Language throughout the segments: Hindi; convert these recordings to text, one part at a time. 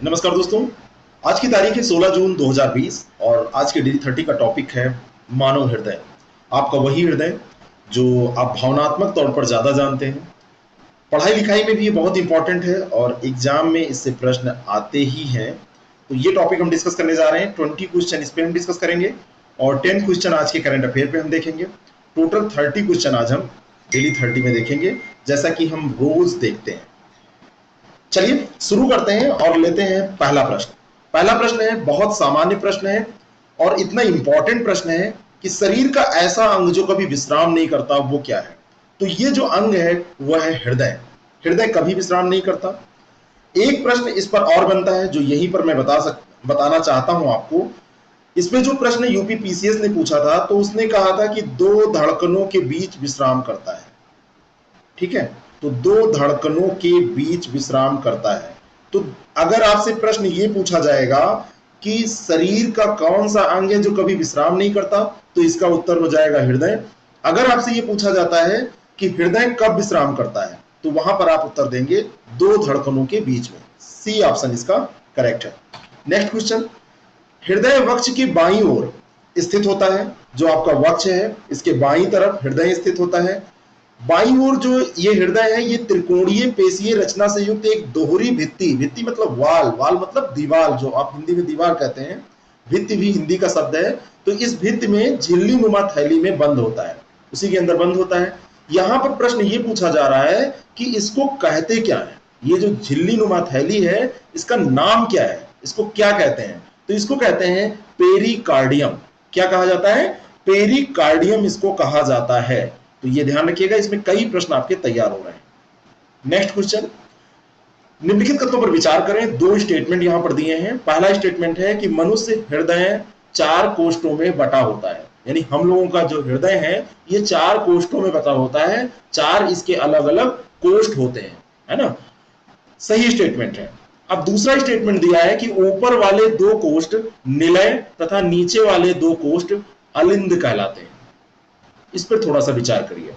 नमस्कार दोस्तों। आज की तारीख है 16 जून 2020 और आज के DD30 का टॉपिक है मानव हृदय। आपका वही हृदय जो आप भावनात्मक तौर पर ज़्यादा जानते हैं। पढ़ाई लिखाई में भी ये बहुत इंपॉर्टेंट है और एग्जाम में इससे प्रश्न आते ही हैं। तो ये टॉपिक हम डिस्कस करने जा रहे हैं। 20 क्वेश्चन इस पे हम डिस्कस करेंगे और 10 क्वेश्चन आज के करंट अफेयर पे हम देखेंगे। टोटल 30 क्वेश्चन आज हम DD30 में देखेंगे, जैसा कि हम रोज देखते हैं। चलिए शुरू करते हैं और लेते हैं पहला प्रश्न। पहला प्रश्न है, बहुत सामान्य प्रश्न है और इतना इंपॉर्टेंट प्रश्न है कि शरीर का ऐसा अंग जो कभी विश्राम नहीं करता वो क्या है। तो ये जो अंग है वह है हृदय। हृदय कभी विश्राम नहीं करता। एक प्रश्न इस पर और बनता है जो यहीं पर मैं बताना चाहता हूं आपको। इसमें जो प्रश्न यूपी पीसीएस ने पूछा था तो उसने कहा था कि दो धड़कनों के बीच विश्राम करता है। ठीक है, तो दो धड़कनों के बीच विश्राम करता है। तो अगर आपसे प्रश्न ये पूछा जाएगा कि शरीर का कौन सा अंग है जो कभी विश्राम नहीं करता, तो इसका उत्तर हो जाएगा हृदय। अगर आपसे ये पूछा जाता है कि हृदय कब विश्राम करता है, तो वहां पर आप उत्तर देंगे दो धड़कनों के बीच में। सी ऑप्शन इसका करेक्ट है। नेक्स्ट क्वेश्चन, हृदय वक्ष की बाईं ओर स्थित होता है। जो आपका वक्ष है इसके बाईं तरफ हृदय स्थित होता है। बाईं ओर जो ये हृदय है ये त्रिकोणीय पेशीय रचना से युक्त एक दोहरी भित्ति, भित्ति मतलब वाल, वाल मतलब दीवार, जो आप हिंदी में दीवार कहते हैं, भित्ति भी हिंदी का शब्द है। तो इस भित्ति में झिल्ली नुमा थैली में बंद होता है, उसी के अंदर बंद होता है। यहां पर प्रश्न ये पूछा जा रहा है कि इसको कहते क्या है। ये जो झिल्ली नुमा थैली है इसका नाम क्या है, इसको क्या कहते हैं। तो इसको कहते हैं पेरिकार्डियम। क्या कहा जाता है? पेरिकार्डियम इसको कहा जाता है। तो ये ध्यान रखिएगा, इसमें कई प्रश्न आपके तैयार हो रहे हैं। नेक्स्ट क्वेश्चन, निम्नलिखित कथनों पर विचार करें। दो स्टेटमेंट यहां पर दिए हैं। पहला स्टेटमेंट है कि मनुष्य हृदय 4 कोष्ठों में बटा होता है, यानी हम लोगों का जो हृदय है ये 4 कोष्ठों में बटा होता है। 4 इसके अलग अलग कोष्ठ होते हैं, है ना। सही स्टेटमेंट है। अब दूसरा स्टेटमेंट दिया है कि ऊपर वाले 2 कोष्ठ निलय तथा नीचे वाले 2 कोष्ठ अलिंद कहलाते हैं। इस पर थोड़ा सा विचार करिए।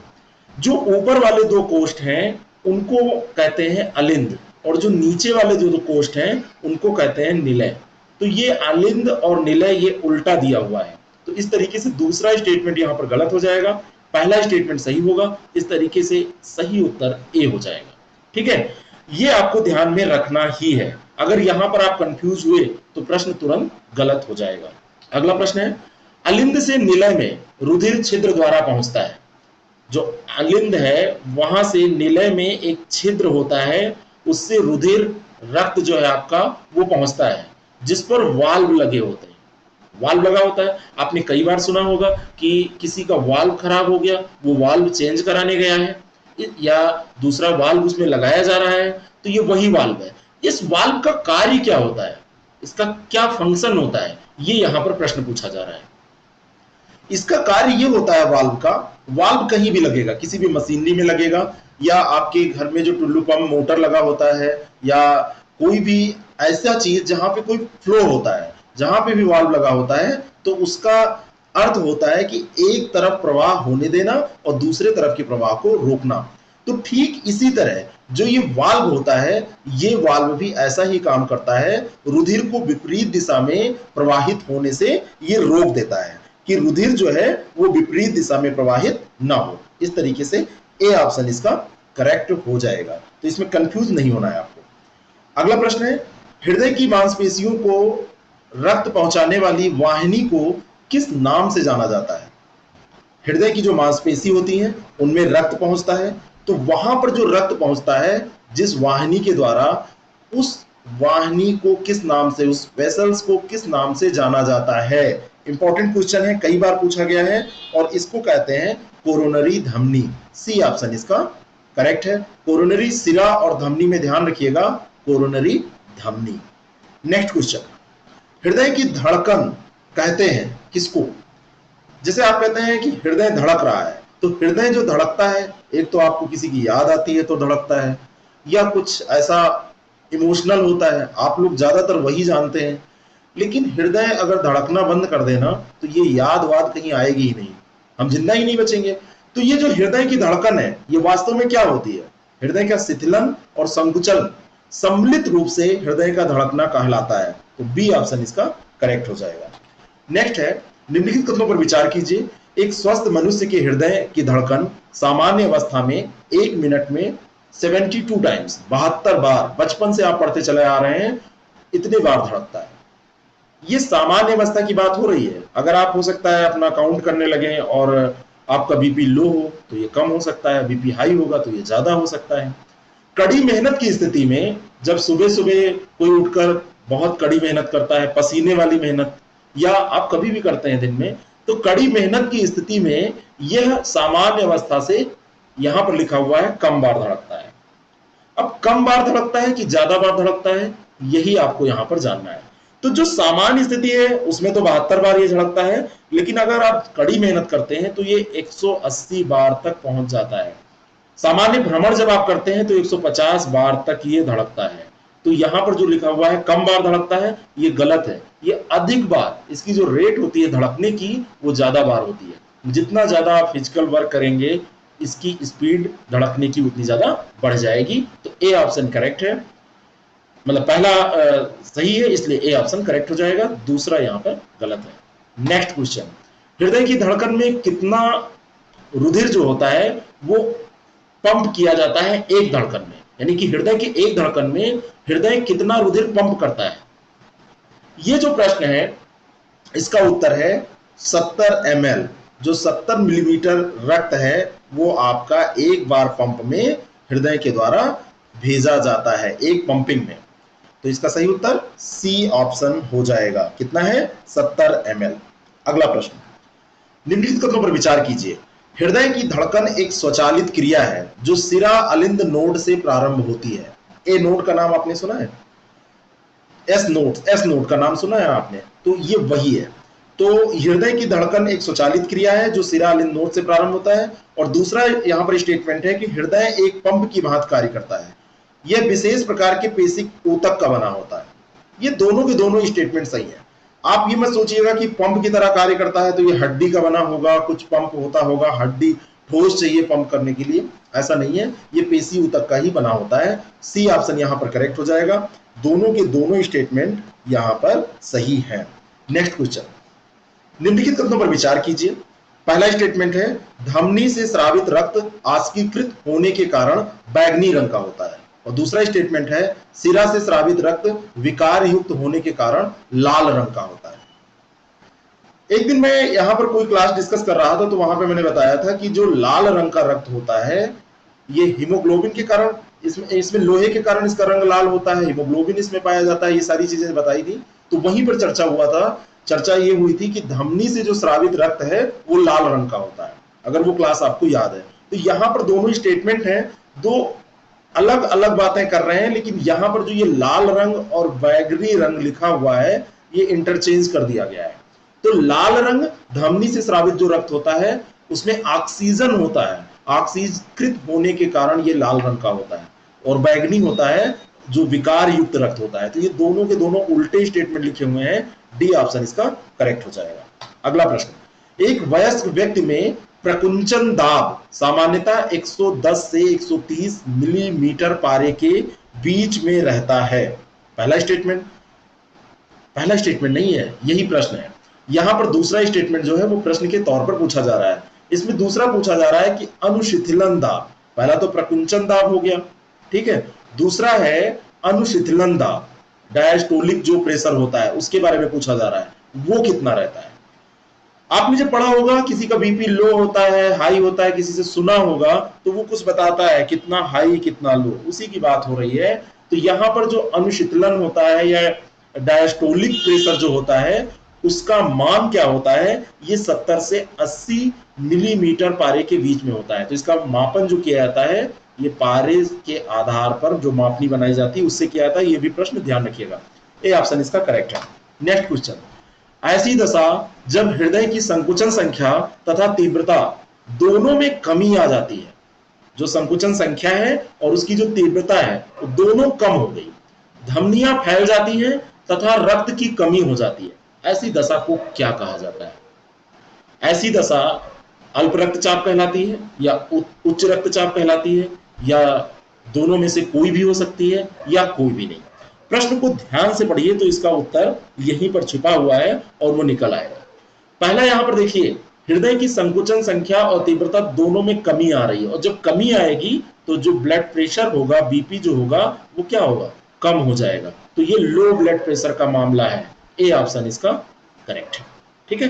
जो ऊपर वाले 2 कोष्ठ हैं उनको कहते हैं अलिंद और जो नीचे वाले जो 2 कोष्ठ हैं उनको कहते हैं निलय। तो ये अलिंद और निलय ये उल्टा दिया हुआ है। तो इस तरीके से दूसरा स्टेटमेंट यहां पर गलत हो जाएगा, पहला स्टेटमेंट सही होगा। इस तरीके से सही उत्तर ए हो जाएगा। ठीक है, ये आपको ध्यान में रखना ही है। अगर यहां पर आप कंफ्यूज हुए तो प्रश्न तुरंत गलत हो जाएगा। अगला प्रश्न है, अलिंद से निलय में रुधिर छिद्र द्वारा पहुंचता है। जो अलिंद है वहां से निलय में एक छिद्र होता है, उससे रुधिर रक्त जो है आपका वो पहुंचता है, जिस पर वाल्व लगे होते हैं। वाल्व लगा होता है, आपने कई बार सुना होगा कि किसी का वाल्व खराब हो गया, वो वाल्व चेंज कराने गया है या दूसरा वाल्व उसमें लगाया जा रहा है, तो ये वही वाल्व है। इस वाल्व का कार्य क्या होता है, इसका क्या फंक्शन होता है, ये यहां पर प्रश्न पूछा जा रहा है। इसका कार्य ये होता है, वाल्व का, वाल्व कहीं भी लगेगा, किसी भी मशीनरी में लगेगा या आपके घर में जो टुल्लू पंप मोटर लगा होता है या कोई भी ऐसा चीज जहां पे कोई फ्लो होता है, जहां पे भी वाल्व लगा होता है, तो उसका अर्थ होता है कि एक तरफ प्रवाह होने देना और दूसरे तरफ के प्रवाह को रोकना। तो ठीक इसी तरह जो ये वाल्व होता है, ये वाल्व भी ऐसा ही काम करता है, रुधिर को विपरीत दिशा में प्रवाहित होने से ये रोक देता है कि रुधिर जो है वो विपरीत दिशा में प्रवाहित ना हो। इस तरीके से ए ऑप्शन इसका करेक्ट हो जाएगा। तो इसमें कंफ्यूज नहीं होना है आपको। अगला प्रश्न है, हृदय की मांसपेशियों को रक्त पहुंचाने वाली वाहिनी को किस नाम से जाना जाता है। हृदय की जो मांसपेशी होती हैं उनमें रक्त पहुंचता है, तो वहां पर जो रक्त पहुंचता है जिस वाहिनी के द्वारा, उस वाहिनी को किस नाम से, उस वेसल्स को किस नाम से जाना जाता है। इंपॉर्टेंट क्वेश्चन है, कई बार पूछा गया है और इसको कहते हैं कोरोनरी धमनी। सी ऑप्शन इसका करेक्ट है। कोरोनरी सिरा और धमनी में ध्यान रखिएगा, कोरोनरी धमनी। नेक्स्ट क्वेश्चन, हृदय की धड़कन कहते हैं किसको। जैसे आप कहते हैं कि हृदय धड़क रहा है, तो हृदय जो धड़कता है, एक तो आपको किसी की याद आती है तो धड़कता है, या कुछ ऐसा इमोशनल होता है, आप लोग ज्यादातर वही जानते हैं। लेकिन हृदय अगर धड़कना बंद कर देना तो ये याद वाद कहीं आएगी ही नहीं, हम जिंदा ही नहीं बचेंगे। तो ये जो हृदय की धड़कन है ये वास्तव में क्या होती है? हृदय का शिथिलन और संकुचन, सम्मिलित रूप से हृदय का धड़कना कहलाता है। तो बी ऑप्शन इसका करेक्ट हो जाएगा। नेक्स्ट है, निम्नलिखित कथनों पर विचार कीजिए। एक स्वस्थ मनुष्य के हृदय की धड़कन सामान्य अवस्था में 1 मिनट में 72 टाइम्स, 72 बार, बचपन से आप पढ़ते चले आ रहे हैं, इतने बार धड़कता है। ये सामान्य अवस्था की बात हो रही है। अगर आप हो सकता है अपना काउंट करने लगे और आपका बीपी लो हो तो ये कम हो सकता है, बीपी हाई होगा तो ये ज्यादा हो सकता है। कड़ी मेहनत की स्थिति में, जब सुबह सुबह कोई उठकर बहुत कड़ी मेहनत करता है, पसीने वाली मेहनत, या आप कभी भी करते हैं दिन में, तो कड़ी मेहनत की स्थिति में यह सामान्य अवस्था से यहां पर लिखा हुआ है कम बार धड़कता है। अब कम बार धड़कता है कि ज्यादा बार धड़कता है, यही आपको यहां पर जानना है। तो जो सामान्य स्थिति है उसमें तो 72 बार ये धड़कता है, लेकिन अगर आप कड़ी मेहनत करते हैं तो ये 180 बार तक पहुंच जाता है। सामान्य भ्रमण जब आप करते हैं तो 150 बार तक ये धड़कता है। तो यहां पर जो लिखा हुआ है कम बार धड़कता है, ये गलत है। ये अधिक बार, इसकी जो रेट होती है धड़कने की, वो ज्यादा बार होती है। जितना ज्यादा आप फिजिकल वर्क करेंगे, इसकी स्पीड धड़कने की उतनी ज्यादा बढ़ जाएगी। तो ए ऑप्शन करेक्ट है, मतलब पहला सही है, इसलिए ए ऑप्शन करेक्ट हो जाएगा, दूसरा यहां पर गलत है। नेक्स्ट क्वेश्चन, हृदय की धड़कन में कितना रुधिर जो होता है वो पंप किया जाता है एक धड़कन में, यानी कि हृदय के एक धड़कन में हृदय कितना रुधिर पंप करता है? ये जो प्रश्न है इसका उत्तर है 70 ml। जो 70 मिलीमीटर रक्त है वो आपका एक बार पंप में हृदय के द्वारा भेजा जाता है, एक पंपिंग में। तो इसका सही उत्तर सी ऑप्शन हो जाएगा। कितना है? 70 ml। अगला प्रश्न, निम्नलिखित कथनों पर विचार कीजिए। हृदय की धड़कन एक स्वचालित क्रिया है जो सिरा अलिंद नोड से प्रारंभ होती है। ए नोड का नाम आपने सुना है? एस नोड का नाम सुना है आपने? तो ये वही है। तो हृदय की धड़कन एक स्वचालित क्रिया है जो सिरा अलिंद नोड से प्रारंभ होता है। और दूसरा यहाँ पर स्टेटमेंट है कि हृदय एक पंप की भांति कार्य करता है। यह विशेष प्रकार के पेशी ऊतक का बना होता है। ये दोनों के दोनों स्टेटमेंट सही है। आप ये मत सोचिएगा कि पंप की तरह कार्य करता है तो ये हड्डी का बना होगा, कुछ पंप होता होगा, हड्डी ठोस चाहिए पंप करने के लिए, ऐसा नहीं है। ये पेशी ऊतक का ही बना होता है। सी ऑप्शन यहाँ पर करेक्ट हो जाएगा। दोनों के दोनों स्टेटमेंट यहाँ पर सही है। नेक्स्ट क्वेश्चन, निम्नलिखित कथनों पर विचार कीजिए। पहला स्टेटमेंट है, धमनी से स्रावित रक्त आस्कीकृत होने के कारण बैंगनी रंग का होता है। और दूसरा स्टेटमेंट है, सिरा से स्रावित रक्त विकार युक्त होने के कारण लाल रंग का होता है। एक दिन मैं यहां पर कोई क्लास डिस्कस कर रहा था तो वहां पे मैंने बताया था कि जो लाल रंग का रक्त होता है ये हीमोग्लोबिन के कारण, इसमें लोहे के कारण इसका रंग लाल होता है, हीमोग्लोबिन इसमें पाया जाता है, ये सारी चीजें बताई थी। तो वहीं पर चर्चा हुआ था, चर्चा ये हुई थी कि धमनी से जो स्रावित रक्त है वो लाल रंग का होता है, अगर वो क्लास आपको याद है। तो यहां पर दोनों स्टेटमेंट हैं, दो अलग अलग बातें कर रहे हैं, लेकिन यहां पर जो ये लाल रंग और बैगनी रंग लिखा हुआ है ये इंटरचेंज कर दिया गया है। तो लाल रंग धमनी से स्रावित जो रक्त होता है उसमें ऑक्सीजन होता है, ऑक्सीकृत होने के कारण ये लाल रंग का होता है। और बैगनी होता है जो विकार युक्त रक्त होता है। तो ये दोनों के दोनों उल्टे स्टेटमेंट लिखे हुए हैं। डी ऑप्शन इसका करेक्ट हो जाएगा। अगला प्रश्न, एक वयस्क व्यक्ति में प्रकुंचन दाब सामान्यतः 110 से 130 मिलीमीटर पारे के बीच में रहता है। पहला स्टेटमेंट नहीं है, यही प्रश्न है। यहां पर दूसरा स्टेटमेंट जो है वो प्रश्न के तौर पर पूछा जा रहा है। इसमें दूसरा पूछा जा रहा है कि अनुशिथिलन दाब। पहला तो प्रकुंचन दाब हो गया, ठीक है। दूसरा है अनुशिथिलन दाब, डायस्टोलिक जो प्रेशर होता है उसके बारे में पूछा जा रहा है, वो कितना रहता है। आपने जब पढ़ा होगा किसी का बीपी लो होता है, हाई होता है, किसी से सुना होगा तो वो कुछ बताता है कितना हाई कितना लो, उसी की बात हो रही है। तो यहां पर जो अनुशीतलन होता है या डायस्टोलिक प्रेशर जो होता है उसका मान क्या होता है, ये 70 से 80 मिलीमीटर पारे के बीच में होता है। तो इसका मापन जो किया जाता है ये पारे के आधार पर जो मापनी बनाई जाती है उससे किया जाता है। ये भी प्रश्न ध्यान रखिएगा। ए ऑप्शन इसका करेक्ट है। नेक्स्ट क्वेश्चन, ऐसी दशा जब हृदय की संकुचन संख्या तथा तीव्रता दोनों में कमी आ जाती है, जो संकुचन संख्या है और उसकी जो तीव्रता है वो दोनों कम हो गई, धमनियां फैल जाती हैं तथा रक्त की कमी हो जाती है, ऐसी दशा को क्या कहा जाता है? ऐसी दशा अल्प रक्तचाप कहलाती है या उच्च रक्तचाप कहलाती है या दोनों में से कोई भी हो सकती है या कोई भी नहीं। प्रश्न को ध्यान से पढ़िए तो इसका उत्तर यहीं पर छुपा हुआ है और वो निकल आएगा। पहला यहां पर देखिए, हृदय की संकुचन संख्या और तीव्रता दोनों में कमी आ रही है, और जब कमी आएगी तो जो ब्लड प्रेशर होगा, बीपी जो होगा, वो क्या होगा, कम हो जाएगा। तो ये लो ब्लड प्रेशर का मामला है। ए ऑप्शन इसका करेक्ट है। ठीक है,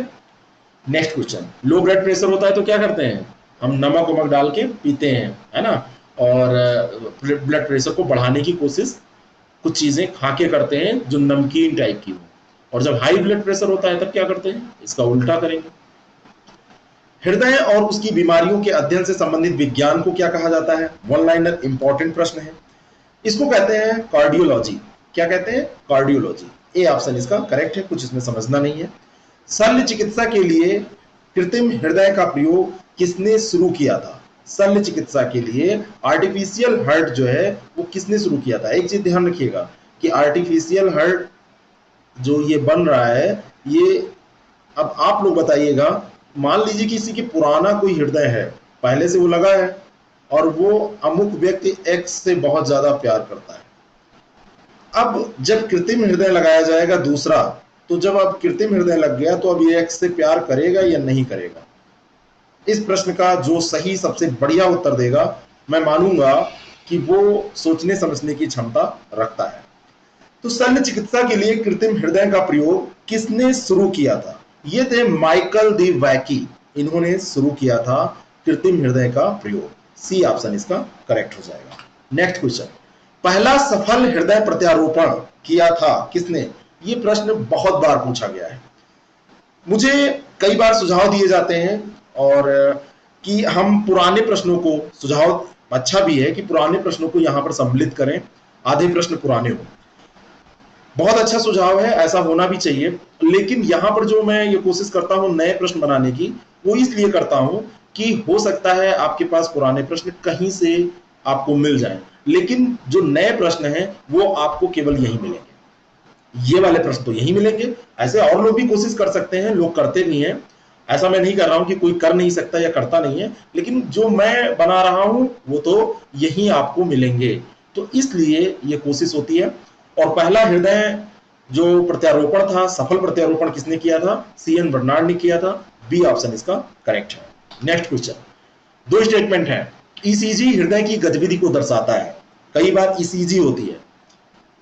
next question. Low blood pressure होता है तो क्या करते हैं, हम नमक वमक डाल के पीते हैं, है ना, और ब्लड प्रेशर को बढ़ाने की कोशिश कुछ चीजें खा के करते हैं जो नमकीन टाइप की हो। और जब हाई ब्लड प्रेशर होता है तब क्या करते हैं, इसका उल्टा करेंगे। हृदय और उसकी बीमारियों के अध्ययन से संबंधित विज्ञान को क्या कहा जाता है, वन लाइनर इंपॉर्टेंट प्रश्न है। इसको कहते हैं कार्डियोलॉजी। क्या कहते हैं, कार्डियोलॉजी। ए ऑप्शन इसका करेक्ट है, कुछ इसमें समझना नहीं है। शल्य चिकित्सा के लिए कृत्रिम हृदय का प्रयोग किसने शुरू किया था। शल्य चिकित्सा के लिए आर्टिफिशियल हार्ट जो है वो किसने शुरू किया था। एक चीज ध्यान रखिएगा कि आर्टिफिशियल हार्ट जो ये बन रहा है, ये अब आप लोग बताइएगा, मान लीजिए किसी के पुराना कोई हृदय है, पहले से वो लगा है और वो अमुक व्यक्ति एक्स से बहुत ज्यादा प्यार करता है। अब जब कृत्रिम हृदय लगाया जाएगा दूसरा, तो जब अब कृत्रिम हृदय लग गया तो अब ये एक्स से प्यार करेगा या नहीं करेगा। इस प्रश्न का जो सही सबसे बढ़िया उत्तर देगा, मैं मानूंगा कि वो सोचने समझने की क्षमता रखता है। तो शल्य चिकित्सा के लिए कृत्रिम हृदय का प्रयोग किसने शुरू किया था, ये थे माइकल दी वैकी। इन्होंने शुरू किया था कृत्रिम हृदय का प्रयोग। सी ऑप्शन इसका करेक्ट हो जाएगा। नेक्स्ट क्वेश्चन, पहला सफल हृदय प्रत्यारोपण किया था किसने। ये प्रश्न बहुत बार पूछा गया है, मुझे कई बार सुझाव दिए जाते हैं और कि हम पुराने प्रश्नों को, सुझाव अच्छा भी है कि पुराने प्रश्नों को यहां पर सम्मिलित करें, आधे प्रश्न पुराने हो। बहुत अच्छा सुझाव है, ऐसा होना भी चाहिए। लेकिन यहां पर जो मैं ये कोशिश करता हूं नए प्रश्न बनाने की, वो इसलिए करता हूं कि हो सकता है आपके पास पुराने प्रश्न कहीं से आपको मिल जाएं, लेकिन जो नए प्रश्न हैं वो आपको केवल यही मिलेंगे। ये वाले प्रश्न तो यही मिलेंगे। ऐसे और लोग भी कोशिश कर सकते हैं, लोग करते भी हैं, ऐसा मैं नहीं कर रहा हूं कि कोई कर नहीं सकता या करता नहीं है, लेकिन जो मैं बना रहा हूं वो तो यही आपको मिलेंगे। तो इसलिए ये कोशिश होती है। और पहला हृदय जो प्रत्यारोपण था, सफल प्रत्यारोपण किसने किया था, सीएन बर्नार्ड ने किया था। बी ऑप्शन इसका करेक्ट है। नेक्स्ट क्वेश्चन, दो स्टेटमेंट है। ईसीजी हृदय की गतिविधि को दर्शाता है। कई बार ईसीजी होती है,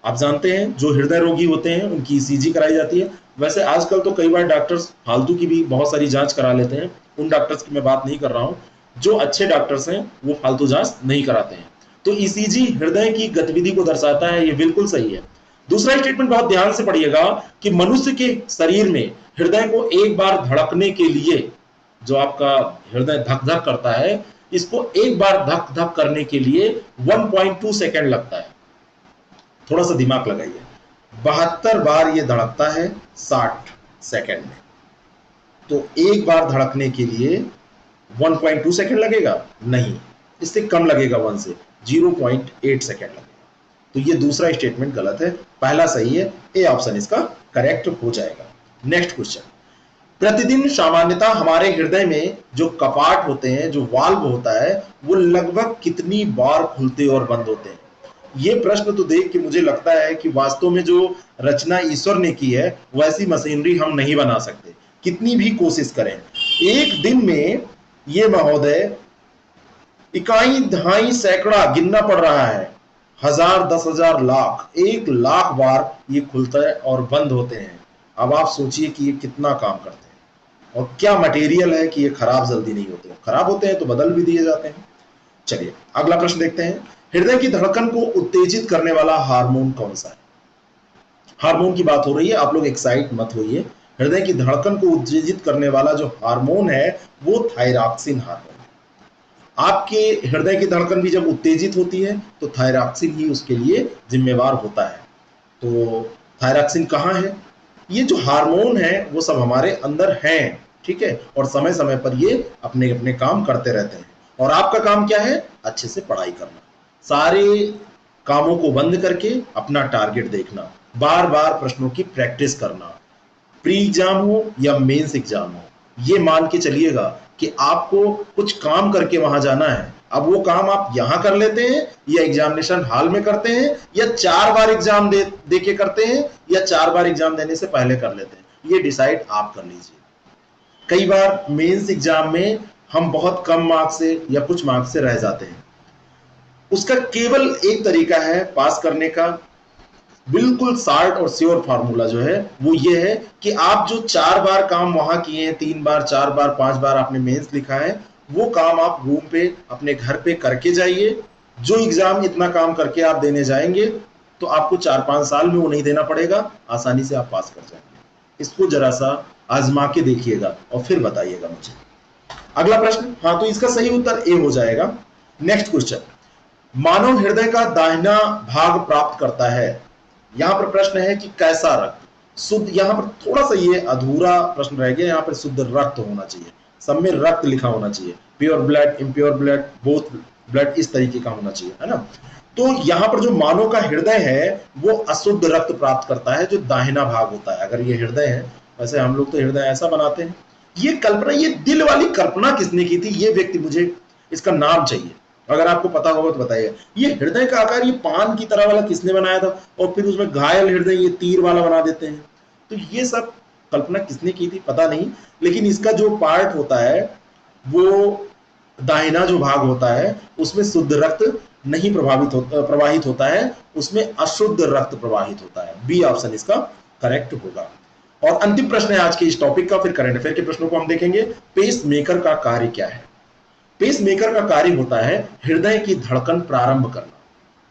आप जानते हैं जो हृदय रोगी होते हैं उनकी ईसीजी कराई जाती है। वैसे आजकल तो कई बार डॉक्टर्स फालतू की भी बहुत सारी जांच करा लेते हैं, उन डॉक्टर्स की मैं बात नहीं कर रहा हूं। जो अच्छे डॉक्टर्स हैं वो फालतू जांच नहीं कराते हैं। तो ईसीजी हृदय की गतिविधि को दर्शाता है, ये बिल्कुल सही है। दूसरा स्टेटमेंट बहुत ध्यान से पढ़िएगा कि मनुष्य के शरीर में हृदय को एक बार धड़कने के लिए, जो आपका हृदय धक धक करता है, इसको एक बार धक धक करने के लिए 1.2 सेकेंड लगता है। थोड़ा सा दिमाग लगाइए, 72 बार ये धड़कता है 60 सेकेंड में। तो एक बार धड़कने के लिए 1.2 सेकेंड लगेगा, नहीं, इससे कम लगेगा, 1 से 0.8 सेकेंड लगेगा। तो ये दूसरा स्टेटमेंट गलत है, पहला सही है। ए ऑप्शन इसका करेक्ट हो जाएगा। नेक्स्ट क्वेश्चन, प्रतिदिन सामान्यतः हमारे हृदय में जो कपाट होते हैं, जो वाल्व होता है, वो लगभग कितनी बार खुलते और बंद होते हैं। ये प्रश्न तो देख के मुझे लगता है कि वास्तव में जो रचना ईश्वर ने की है वैसी मशीनरी हम नहीं बना सकते, कितनी भी कोशिश करें। एक दिन में ये महोदय इकाई दहाई सैकड़ा गिनना पड़ रहा है, 1000, 10,000, लाख, 1,00,000 बार ये खुलता है और बंद होते हैं। अब आप सोचिए कि ये कितना काम करते हैं और क्या मटेरियल है कि ये खराब जल्दी नहीं होते। खराब होते हैं तो बदल भी दिए जाते हैं। चलिए अगला प्रश्न देखते हैं। हृदय की धड़कन को उत्तेजित करने वाला हार्मोन कौन सा है। हार्मोन की बात हो रही है, आप लोग एक्साइट मत होइए। हृदय की धड़कन को उत्तेजित करने वाला जो हार्मोन है वो थायरॉक्सिन हार्मोन है। आपके हृदय की धड़कन भी जब उत्तेजित होती है तो थायरॉक्सिन ही उसके लिए जिम्मेवार होता है। तो थायरॉक्सिन कहाँ है, ये जो हार्मोन है वो सब हमारे अंदर हैं, ठीक है, और समय समय पर ये अपने अपने काम करते रहते हैं। और आपका काम क्या है, अच्छे से पढ़ाई करना, सारे कामों को बंद करके अपना टारगेट देखना, बार बार प्रश्नों की प्रैक्टिस करना। प्री एग्जाम हो या मेंस एग्जाम हो, ये मान के चलिएगा कि आपको कुछ काम करके वहां जाना है, अब वो काम आप यहां कर लेते हैं या एग्जामिनेशन हॉल में करते हैं या 4 बार एग्जाम दे के करते हैं या 4 बार एग्जाम देने से पहले कर लेते हैं, ये डिसाइड आप कर लीजिए। कई बार मेंस एग्जाम में हम बहुत कम मार्क्स से या कुछ मार्क्स से रह जाते हैं। उसका केवल एक तरीका है पास करने का, बिल्कुल शार्ट और श्योर फार्मूला जो है वो ये है कि आप जो 4 बार काम वहां किए हैं, 3 बार 4 बार 5 बार आपने मेंस लिखा है, वो काम आप रूम पे अपने घर पे करके जाइए। जो एग्जाम इतना काम करके आप देने जाएंगे तो आपको 4-5 साल में वो नहीं देना पड़ेगा, आसानी से आप पास कर जाएंगे। इसको जरा सा आजमा के देखिएगा और फिर बताइएगा मुझे। अगला प्रश्न, हाँ तो इसका सही उत्तर ए हो जाएगा। नेक्स्ट क्वेश्चन, मानव हृदय का दाहिना भाग प्राप्त करता है। यहां पर प्रश्न है कि कैसा रक्त शुद्ध, यहां पर थोड़ा सा ये अधूरा प्रश्न रह गया, यहां पर शुद्ध रक्त होना चाहिए, सब में रक्त लिखा होना चाहिए, pure blood, impure blood, both blood, इस तरीके का होना चाहिए, है ना। तो यहां पर जो मानव का हृदय है वो अशुद्ध रक्त प्राप्त करता है, जो दाहिना भाग होता है। अगर ये हृदय है, वैसे हम लोग तो हृदय ऐसा बनाते हैं। ये कल्पना, ये दिल वाली कल्पना किसने की थी, ये व्यक्ति, मुझे इसका नाम चाहिए, अगर आपको पता होगा तो बताइए। ये हृदय का आकार ये पान की तरह वाला किसने बनाया था, और फिर उसमें घायल हृदय ये तीर वाला बना देते हैं, तो ये सब कल्पना किसने की थी पता नहीं। लेकिन इसका जो पार्ट होता है वो दाहिना जो भाग होता है उसमें शुद्ध रक्त नहीं प्रवाहित होता है, उसमें अशुद्ध रक्त प्रवाहित होता है। बी ऑप्शन इसका करेक्ट होगा। और अंतिम प्रश्न है आज के इस टॉपिक का, फिर करंट अफेयर के प्रश्नों को हम देखेंगे। पेस मेकर का कार्य क्या है। पेस मेकर का कार्य होता है हृदय की धड़कन प्रारंभ करना।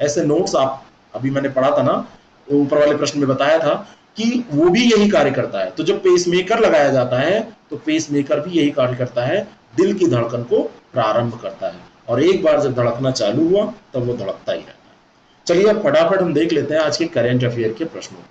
ऐसे नोट्स आप अभी मैंने पढ़ा था ना, ऊपर वाले प्रश्न में बताया था कि वो भी यही कार्य करता है। तो जब पेस मेकर लगाया जाता है तो पेस मेकर भी यही कार्य करता है, दिल की धड़कन को प्रारंभ करता है, और एक बार जब धड़कना चालू हुआ तब वो धड़कता ही रहता है। चलिए अब फटाफट हम देख लेते हैं आज के करंट अफेयर के प्रश्नों को।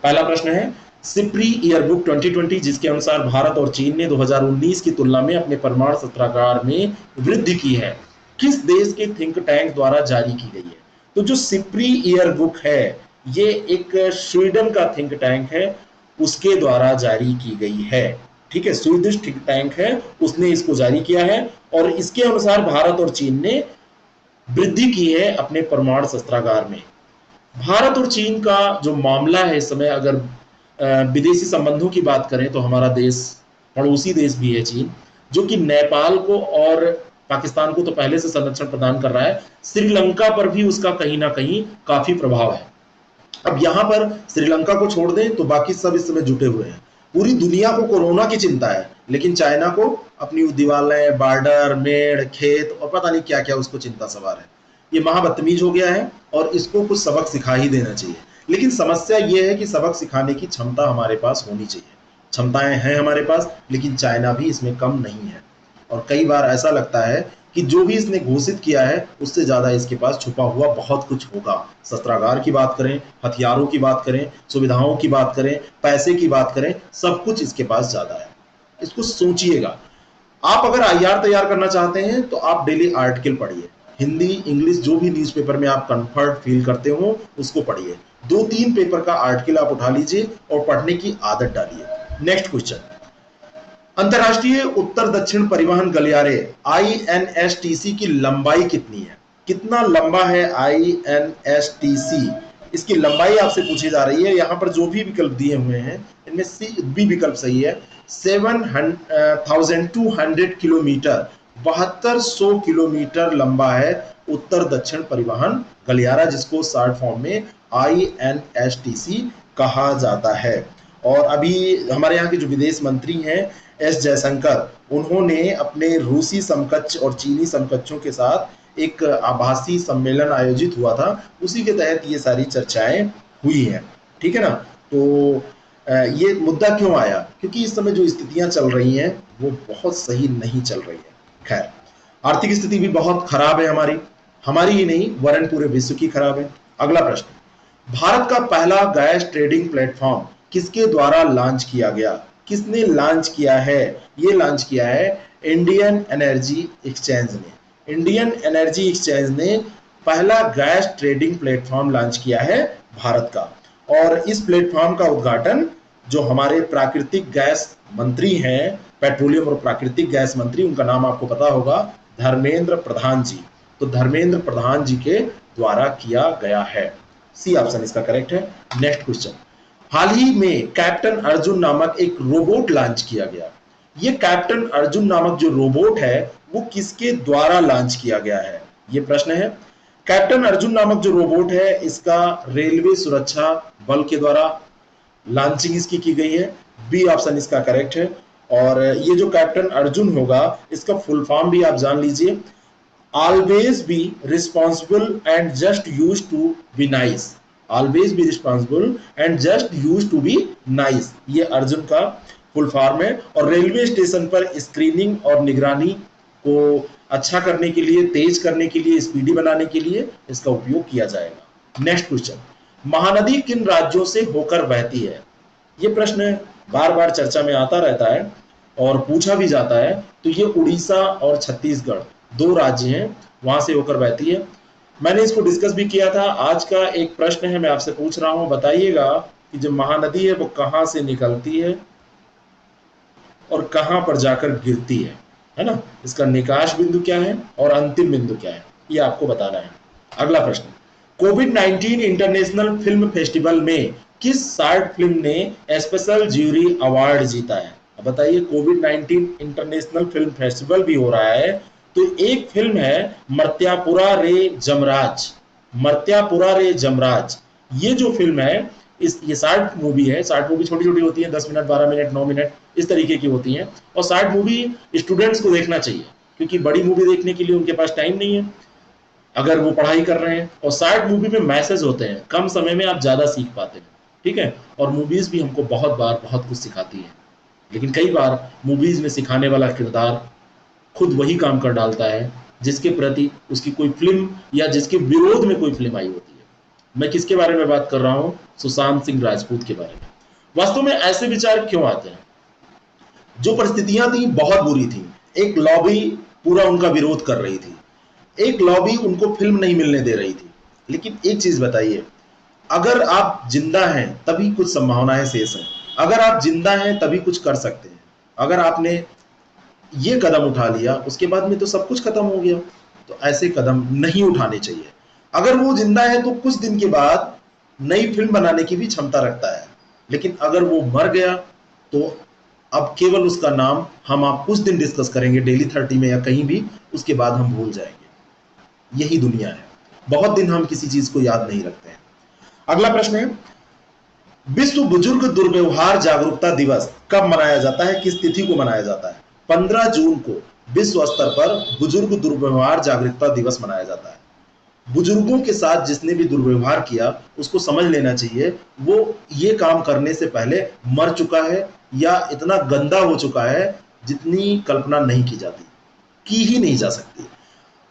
पहला प्रश्न है, सिप्री ईयरबुक 2020 जिसके अनुसार भारत और चीन ने 2019 की तुलना में अपने परमाणु शस्त्रागार में वृद्धि की है, किस देश के थिंक टैंक द्वारा जारी की गई है। तो जो सिप्री ईयरबुक है ये एक स्वीडन का थिंक टैंक है, उसके द्वारा जारी की गई है। ठीक है, स्वीडिश थिंक टैंक है, उसने इसको जारी किया है, और इसके अनुसार भारत और चीन ने वृद्धि की है अपने परमाणु शस्त्रागार में। भारत और चीन का जो मामला है इस समय, अगर विदेशी संबंधों की बात करें तो हमारा देश पड़ोसी देश भी है चीन, जो कि नेपाल को और पाकिस्तान को तो पहले से संरक्षण प्रदान कर रहा है, श्रीलंका पर भी उसका कहीं ना कहीं काफी प्रभाव है। अब यहां पर श्रीलंका को छोड़ दें तो बाकी सब इस समय जुटे हुए हैं। पूरी दुनिया को कोरोना की चिंता है, लेकिन चाइना को अपनी दिवालें, बॉर्डर, मेड़, खेत और पता नहीं क्या क्या उसको चिंता सवार है। ये महाबदतमीज हो गया है और इसको कुछ सबक सिखा ही देना चाहिए। लेकिन समस्या ये है कि सबक सिखाने की क्षमता हमारे पास होनी चाहिए। क्षमताएं हैं हमारे पास, लेकिन चाइना भी इसमें कम नहीं है। और कई बार ऐसा लगता है कि जो भी इसने घोषित किया है उससे ज्यादा इसके पास छुपा हुआ बहुत कुछ होगा। शस्त्रागार की बात करें, हथियारों की बात करें, सुविधाओं की बात करें, पैसे की बात करें, सब कुछ इसके पास ज्यादा है। इसको सोचिएगा। आप अगर आईआर तैयार करना चाहते हैं तो आप डेली आर्टिकल पढ़िए, हिंदी, इंग्लिश, जो भी न्यूज़पेपर में आप कंफर्ट फील करते हो उसको पढ़िए। 2-3 पेपर का आर्टिकल आप उठा लीजिए और पढ़ने की आदत डालिए। नेक्स्ट क्वेश्चन, अंतरराष्ट्रीय उत्तर दक्षिण परिवहन गलियारे INSTC की लंबाई कितनी है। कितना लंबा है INSTC, इसकी लंबाई आपसे पूछी जा रही है। यहां पर जो भी विकल्प दिए हुए हैं इनमें सी बी विकल्प सही है। 7,200 किलोमीटर, 7200 किलोमीटर लंबा है उत्तर दक्षिण परिवहन गलियारा, जिसको शॉर्ट फॉर्म में INSTC कहा जाता है। और अभी हमारे यहाँ के जो विदेश मंत्री हैं एस जयशंकर, उन्होंने अपने रूसी समकक्ष और चीनी समकक्षों के साथ एक आभासी सम्मेलन आयोजित हुआ था, उसी के तहत ये सारी चर्चाएं हुई हैं। ठीक है ना। तो ये मुद्दा क्यों आया, क्योंकि इस समय जो स्थितियां चल रही हैं वो बहुत सही नहीं चल रही है। खैर, आर्थिक स्थिति भी बहुत खराब है हमारी ही नहीं वरन पूरे विश्व की खराब है। अगला प्रश्न, भारत का पहला गैस ट्रेडिंग प्लेटफॉर्म किसके द्वारा लॉन्च किया गया। किसने लॉन्च किया है, ये लॉन्च किया है इंडियन एनर्जी एक्सचेंज ने। इंडियन एनर्जी एक्सचेंज ने पहला गैस ट्रेडिंग प्लेटफॉर्म लॉन्च किया है भारत का। और इस प्लेटफॉर्म का उद्घाटन जो हमारे प्राकृतिक गैस मंत्री हैं, पेट्रोलियम और प्राकृतिक गैस मंत्री, उनका नाम आपको पता होगा, धर्मेंद्र प्रधान जी। तो धर्मेंद्र प्रधान जी के द्वारा किया गया है। सी ऑप्शन इसका करेक्ट है। नेक्स्ट क्वेश्चन, हाल ही में कैप्टन अर्जुन नामक एक रोबोट लॉन्च किया गया। ये कैप्टन अर्जुन नामक जो रोबोट है वो किसके द्वारा लॉन्च किया गया है, ये प्रश्न है। कैप्टन अर्जुन नामक जो रोबोट है इसका रेलवे सुरक्षा बल के द्वारा लॉन्चिंग इसकी की गई है। बी ऑप्शन इसका करेक्ट है। और ये जो कैप्टन अर्जुन होगा इसका फुल फॉर्म भी आप जान लीजिए, always be responsible and just use to be nice. Always be responsible and just use to be nice, ये अर्जुन का फुल फॉर्म है। और रेलवे स्टेशन पर स्क्रीनिंग और निगरानी को अच्छा करने के लिए, तेज करने के लिए, स्पीडी बनाने के लिए इसका उपयोग किया जाएगा। नेक्स्ट क्वेश्चन, महानदी किन राज्यों से होकर बहती है। ये प्रश्न बार बार चर्चा में आता रहता है और पूछा भी जाता है। तो ये उड़ीसा और छत्तीसगढ़ दो राज्य हैं, वहां से होकर बहती है। मैंने इसको डिस्कस भी किया था। आज का एक प्रश्न है, मैं आपसे पूछ रहा हूं, बताइएगा कि जो महानदी है वो कहां से निकलती है और कहां पर जाकर गिरती है ना। इसका निकास बिंदु क्या है और अंतिम बिंदु क्या है, ये आपको बताना है। अगला प्रश्न, कोविड-19 इंटरनेशनल फिल्म फेस्टिवल में किस शॉर्ट फिल्म ने स्पेशल ज्यूरी अवार्ड जीता है। अब बताइए, कोविड-19 इंटरनेशनल फिल्म फेस्टिवल भी हो रहा है, तो एक फिल्म है मर्त्यापुरा रे जमराज। मर्त्यापुरा रे जमराज, ये जो फिल्म है ये शॉर्ट मूवी है। शॉर्ट मूवी छोटी छोटी होती है, 10 मिनट, 12 मिनट, 9 मिनट, इस तरीके की होती हैं। और शॉर्ट मूवी स्टूडेंट्स को देखना चाहिए, क्योंकि बड़ी मूवी देखने के लिए उनके पास टाइम नहीं है अगर वो पढ़ाई कर रहे हैं। और शॉर्ट मूवी में मैसेज होते हैं, कम समय में आप ज्यादा सीख पाते हैं, ठीक है। और मूवीज भी हमको बहुत बार बहुत कुछ सिखाती है, लेकिन कई बार मूवीज में सिखाने वाला किरदार खुद वही काम कर डालता है जिसके प्रति उसकी कोई फिल्म या जिसके विरोध में कोई फिल्म आई होती है। मैं किसके बारे में बात कर रहा हूं, सुशांत सिंह राजपूत के बारे में। वास्तव में ऐसे विचार क्यों आते हैं, जो परिस्थितियां थी बहुत बुरी थी, एक लॉबी पूरा उनका विरोध कर रही थी, एक लॉबी उनको फिल्म नहीं मिलने दे रही थी। लेकिन एक चीज बताइए, अगर आप जिंदा हैं तभी कुछ संभावनाएं शेष हैं, अगर आप जिंदा हैं तभी कुछ कर सकते हैं। अगर आपने ये कदम उठा लिया उसके बाद में तो सब कुछ खत्म हो गया। तो ऐसे कदम नहीं उठाने चाहिए। अगर वो जिंदा है तो कुछ दिन के बाद नई फिल्म बनाने की भी क्षमता रखता है, लेकिन अगर वो मर गया तो अब केवल उसका नाम हम आप कुछ दिन डिस्कस करेंगे डेली 30 में या कहीं भी, उसके बाद हम भूल जाएंगे। यही दुनिया है, बहुत दिन हम किसी चीज को याद नहीं रखते हैं। अगला प्रश्न है, विश्व बुजुर्ग दुर्व्यवहार जागरूकता दिवस कब मनाया जाता है, किस तिथि को मनाया जाता है। 15 जून को विश्व स्तर पर बुजुर्ग दुर्व्यवहार जागरूकता दिवस मनाया जाता है। बुजुर्गों के साथ जिसने भी दुर्व्यवहार किया उसको समझ लेना चाहिए वो ये काम करने से पहले मर चुका है या इतना गंदा हो चुका है जितनी कल्पना नहीं की जाती, की ही नहीं जा सकती।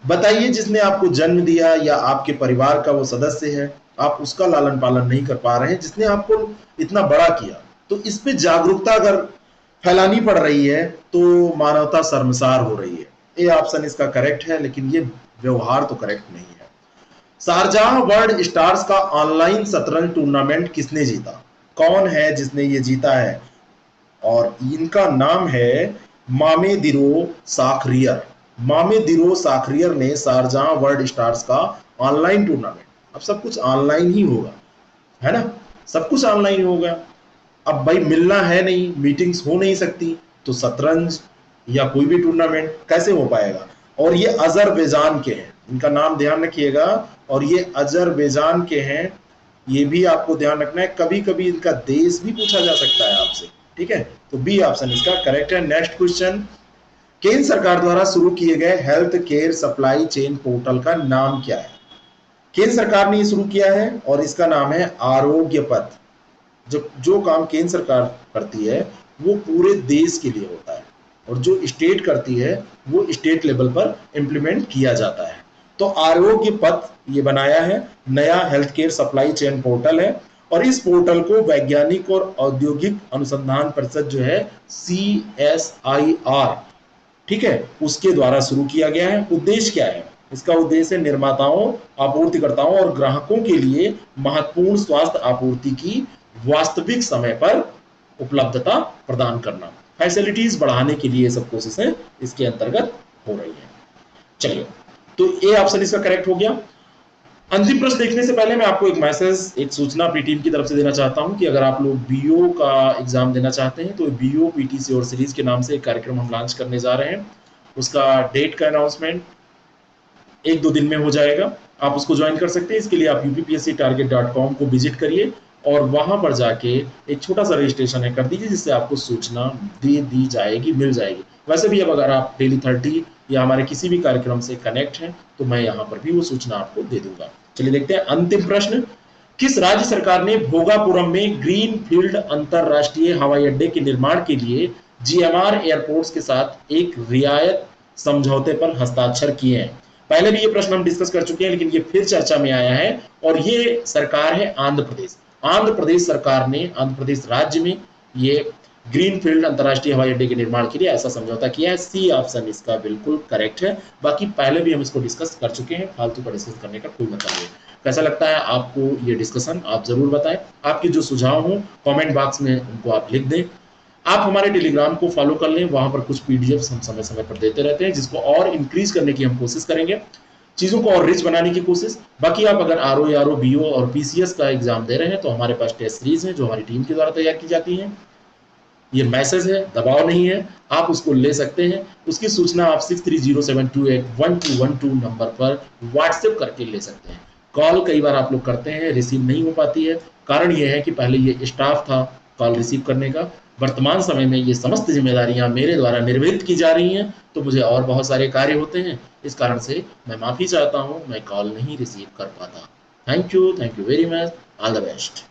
बताइए, जिसने आपको जन्म दिया या आपके परिवार का वो सदस्य है, आप उसका लालन पालन नहीं कर पा रहे हैं जिसने आपको इतना बड़ा किया। तो इस पे जागरूकता अगर फैलानी पड़ रही है तो मानवता शर्मसार हो रही है। ए ऑप्शन इसका करेक्ट है, लेकिन ये व्यवहार तो करेक्ट नहीं है। शारजाह वर्ल्ड स्टार्स का ऑनलाइन शतरंज टूर्नामेंट किसने जीता, कौन है जिसने ये जीता है, और इनका नाम है मामेदिरो साखरियर। मामेदिरो साखरियर ने शारजाह वर्ल्ड स्टार्स का ऑनलाइन टूर्नामेंट, अब सब कुछ ऑनलाइन ही होगा, है ना, सब कुछ ऑनलाइन होगा। अब भाई मिलना है नहीं, मीटिंग्स हो नहीं सकती, तो शतरंज या कोई भी टूर्नामेंट कैसे हो पाएगा। और ये अजरबैजान के हैं, इनका नाम ध्यान रखिएगा, और ये अजरबैजान के हैं, ये भी आपको ध्यान रखना है। कभी कभी इनका देश भी पूछा जा सकता है आपसे, ठीक है। तो बी ऑप्शन इसका करेक्ट है। नेक्स्ट क्वेश्चन, केंद्र सरकार द्वारा शुरू किए गए health care supply chain portal का नाम क्या है। केंद्र सरकार ने ये शुरू किया है और इसका नाम है आरोग्य पथ। जो काम केंद्र सरकार करती है वो पूरे देश के लिए होता है, और जो स्टेट करती है वो स्टेट लेवल पर इंप्लीमेंट किया जाता है। तो आरोग्य पथ ये बनाया है, नया health care supply chain portal है, और इस पोर्टल को वैज्ञानिक और औद्योगिक अनुसंधान परिषद जो है CSIR, ठीक है, उसके द्वारा शुरू किया गया है। उद्देश्य क्या है, इसका उद्देश्य निर्माताओं, आपूर्तिकर्ताओं और ग्राहकों के लिए महत्वपूर्ण स्वास्थ्य आपूर्ति की वास्तविक समय पर उपलब्धता प्रदान करना, फैसिलिटीज बढ़ाने के लिए सब कोशिशें इसके अंतर्गत हो रही है। चलिए, तो ए ऑप्शन इसका करेक्ट हो गया। अंतिम प्रश्न देखने से पहले मैं आपको एक मैसेज, एक सूचना अपनी टीम की तरफ से देना चाहता हूं कि अगर आप लोग बीओ का एग्जाम देना चाहते हैं तो बीओ पीटीसी और सीरीज के नाम से एक कार्यक्रम हम लॉन्च करने जा रहे हैं। उसका डेट का अनाउंसमेंट 1-2 दिन में हो जाएगा। आप उसको ज्वाइन कर सकते हैं। इसके लिए आप uppsctarget.com को विजिट करिए और वहां पर जाके एक छोटा सा रजिस्ट्रेशन है कर दीजिए, जिससे आपको सूचना दे दी जाएगी, मिल जाएगी। वैसे भी अब अगर आप डेली 30 या हमारे किसी भी कार्यक्रम से कनेक्ट हैं तो मैं यहाँ पर भी वो सूचना आपको दे दूंगा। चलिए देखते हैं अंतिम प्रश्न। किस राज्य सरकार ने भोगापुरम में ग्रीन फील्ड अंतरराष्ट्रीय हवाई अड्डे के निर्माण के लिए जीएमआर एयरपोर्ट्स के साथ एक रियायत समझौते पर हस्ताक्षर किए हैं? पहले भी ये प्रश्न हम डिस्कस कर चुके हैं, लेकिन ये फिर चर्चा में आया है और ये सरकार है आंध्र प्रदेश। आंध्र प्रदेश सरकार ने आंध्र प्रदेश राज्य में ये ग्रीनफील्ड अंतरराष्ट्रीय हवाई अड्डे के निर्माण के लिए ऐसा समझौता किया है। सी ऑप्शन इसका बिल्कुल करेक्ट है। बाकी पहले भी हम इसको डिस्कस कर चुके हैं, फालतू का डिस्कस करने का कोई मतलब नहीं। कैसा लगता है आपको ये डिस्कशन, आप जरूर बताएं। आपके जो सुझाव हो कमेंट बॉक्स में उनको आप लिख दें। आप हमारे टेलीग्राम को फॉलो कर लें, वहां पर कुछ पीडीएफ हम समय समय पर देते रहते हैं, जिसको और इंक्रीज करने की हम कोशिश करेंगे, चीजों को और रिच बनाने की कोशिश। बाकी आप अगर आरओ बीओ और पीसीएस का एग्जाम दे रहे हैं तो हमारे पास टेस्ट सीरीज है जो हमारी टीम के द्वारा तैयार की जाती है। ये मैसेज है, दबाव नहीं है, आप उसको ले सकते हैं। उसकी सूचना आप 6307281212 नंबर पर व्हाट्सएप करके ले सकते हैं। कॉल कई बार आप लोग करते हैं, रिसीव नहीं हो पाती है। कारण ये है कि पहले ये स्टाफ था कॉल रिसीव करने का, वर्तमान समय में ये समस्त जिम्मेदारियां मेरे द्वारा निर्वहित की जा रही हैं, तो मुझे और बहुत सारे कार्य होते हैं। इस कारण से मैं माफी चाहता हूं, मैं कॉल नहीं रिसीव कर पाता। Thank you very much, all the best.